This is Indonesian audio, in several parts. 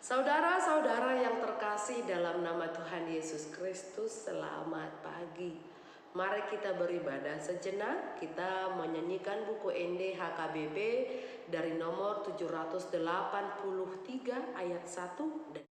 Saudara-saudara yang terkasih dalam nama Tuhan Yesus Kristus, selamat pagi. Mari kita beribadah sejenak. Kita menyanyikan buku ND HKBP dari nomor 783 ayat 1 dan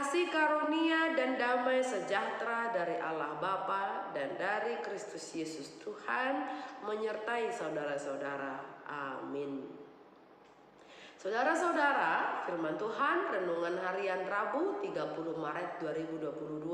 kasih karunia dan damai sejahtera dari Allah Bapa dan dari Kristus Yesus Tuhan menyertai saudara-saudara. Amin. Saudara-saudara, firman Tuhan renungan harian Rabu 30 Maret 2022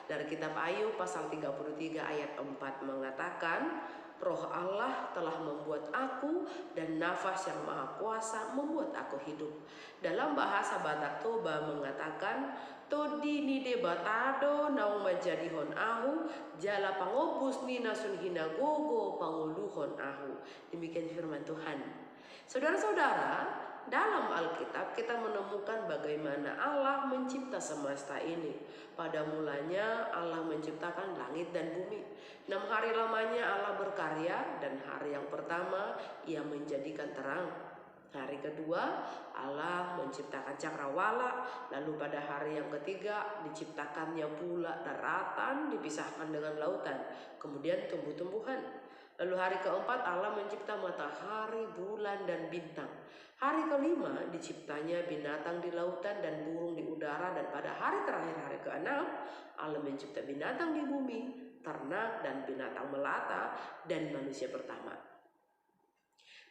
dari kitab Ayub pasal 33 ayat 4 mengatakan, Roh Allah telah membuat aku dan nafas yang maha kuasa membuat aku hidup. Dalam bahasa Batak Toba mengatakan, Todi ni de batado naung majadihon ahu, jala pangobus ni nasun hinagogo panguluhon ahu. Demikian firman Tuhan. Saudara-saudara, dalam Alkitab kita menemukan bagaimana Allah mencipta semesta ini. Pada mulanya Allah menciptakan langit dan bumi. 6 hari lamanya Allah berkarya dan hari yang pertama Ia menjadikan terang. Hari kedua Allah menciptakan cakrawala, lalu pada hari yang ketiga diciptakannya pula daratan dipisahkan dengan lautan, kemudian tumbuh-tumbuhan. Lalu hari keempat Allah mencipta matahari, bulan, dan bintang. Hari kelima diciptanya binatang di lautan dan burung di udara, dan pada hari terakhir hari keenam Allah mencipta binatang di bumi, ternak dan binatang melata, dan manusia pertama.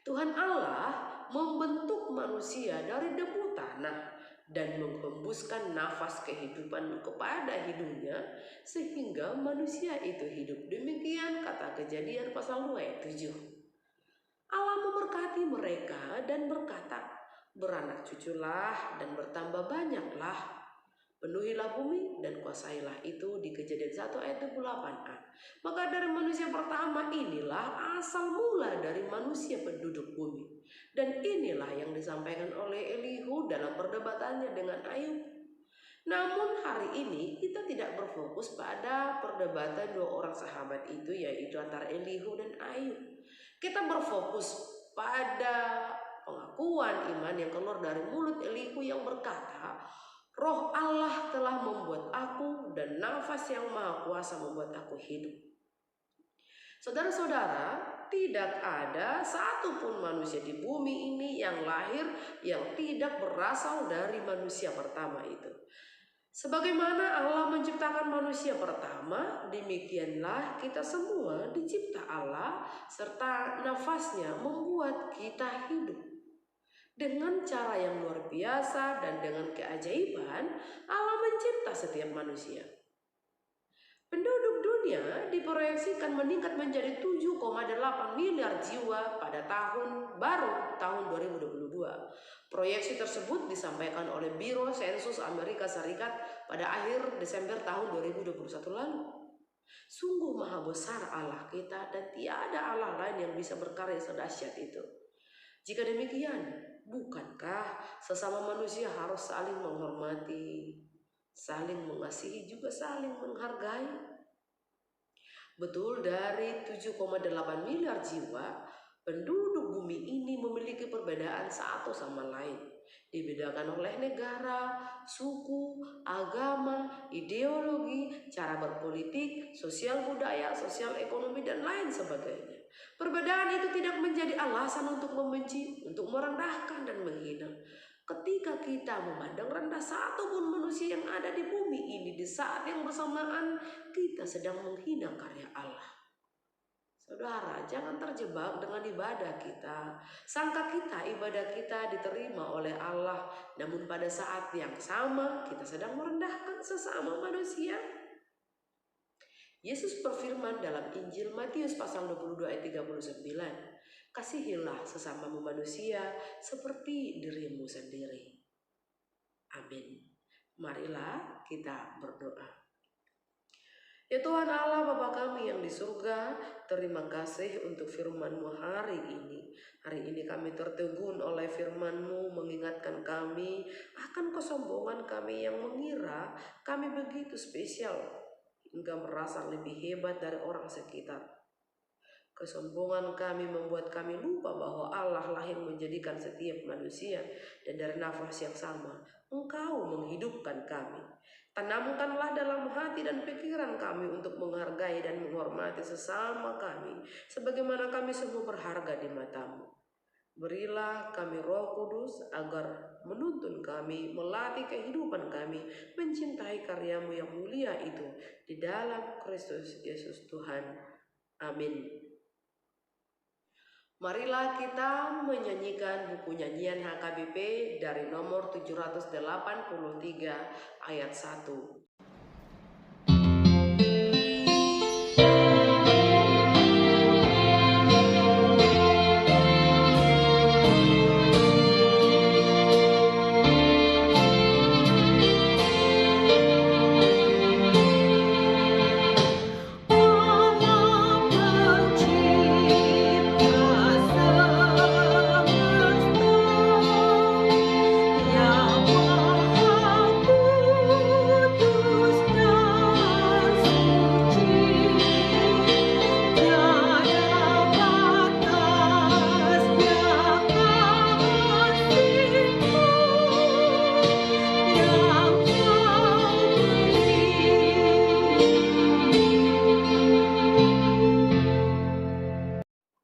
Tuhan Allah membentuk manusia dari debu tanah dan menghembuskan nafas kehidupan kepada hidungnya sehingga manusia itu hidup. Demikian kata Kejadian pasal 2 ayat 7. Allah memberkati mereka dan berkata, beranak cuculah dan bertambah banyaklah. Penuhilah bumi dan kuasailah itu di Kejadian 1 ayat 28a. Maka dari manusia pertama inilah asal mula dari manusia penduduk bumi. Dan inilah yang disampaikan oleh Elihu dalam perdebatannya dengan Ayub. Namun hari ini kita tidak berfokus pada perdebatan dua orang sahabat itu, yaitu antara Elihu dan Ayub. Kita berfokus pada pengakuan iman yang keluar dari mulut Elihu yang berkata, Roh Allah telah membuat aku dan nafas yang maha kuasa membuat aku hidup. Saudara-saudara, tidak ada satupun manusia di bumi ini yang lahir yang tidak berasal dari manusia pertama itu. Sebagaimana Allah menciptakan manusia pertama, demikianlah kita semua dicipta Allah serta nafasnya membuat kita hidup. Dengan cara yang luar biasa dan dengan keajaiban, Allah mencipta setiap manusia. Penduduk dunia diproyeksikan meningkat menjadi 7,8 miliar jiwa pada tahun 2022. Proyeksi tersebut disampaikan oleh Biro Sensus Amerika Serikat pada akhir Desember tahun 2021 lalu. Sungguh maha besar Allah kita dan tiada Allah lain yang bisa berkarya sedahsyat itu. Jika demikian, bukankah sesama manusia harus saling menghormati, saling mengasihi, juga saling menghargai? Betul, dari 7,8 miliar jiwa, penduduk bumi ini memiliki perbedaan satu sama lain. Dibedakan oleh negara, suku, agama, ideologi, cara berpolitik, sosial budaya, sosial ekonomi, dan lain sebagainya. Perbedaan itu tidak menjadi alasan untuk membenci, untuk merendahkan dan menghina. Ketika kita memandang rendah satupun manusia yang ada di bumi ini, di saat yang bersamaan kita sedang menghina karya Allah. Saudara, jangan terjebak dengan ibadah kita. Sangka kita ibadah kita diterima oleh Allah, namun pada saat yang sama kita sedang merendahkan sesama manusia. Yesus berfirman dalam Injil Matius pasal 22 ayat 39, "Kasihilah sesamamu manusia seperti dirimu sendiri." Amin. Marilah kita berdoa. Ya Tuhan Allah Bapa kami yang di surga, terima kasih untuk firman-Mu hari ini. Hari ini kami tertegun oleh firman-Mu mengingatkan kami akan kesombongan kami yang mengira kami begitu spesial hingga merasa lebih hebat dari orang sekitar. Kesombongan kami membuat kami lupa bahwa Allah lah yang menjadikan setiap manusia, dan dari nafas yang sama Engkau menghidupkan kami. Tanamkanlah dalam hati dan pikiran kami untuk menghargai dan menghormati sesama kami, sebagaimana kami semua berharga di mata-Mu. Berilah kami Roh Kudus agar menuntun kami, melatih kehidupan kami, mencintai karya-Mu yang mulia itu, di dalam Kristus Yesus Tuhan. Amin. Marilah kita menyanyikan buku nyanyian HKBP dari nomor 783 ayat 1.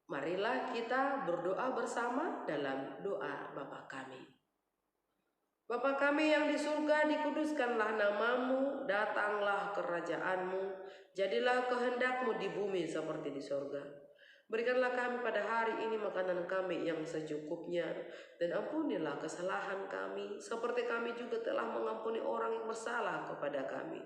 Marilah kita berdoa bersama dalam doa Bapa kami. Bapa kami yang di surga, dikuduskanlah nama-Mu, datanglah kerajaan-Mu, jadilah kehendak-Mu di bumi seperti di surga. Berikanlah kami pada hari ini makanan kami yang secukupnya, dan ampunilah kesalahan kami, seperti kami juga telah mengampuni orang yang bersalah kepada kami.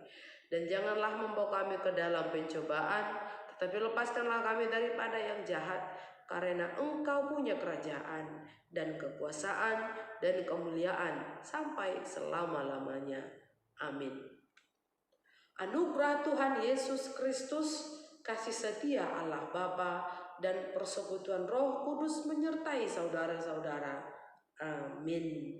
Dan janganlah membawa kami ke dalam pencobaan, tetapi lepaskanlah kami daripada yang jahat, karena Engkau punya kerajaan dan kekuasaan dan kemuliaan sampai selama-lamanya. Amin. Anugerah Tuhan Yesus Kristus, kasih setia Allah Bapa, dan persekutuan Roh Kudus menyertai saudara-saudara. Amin.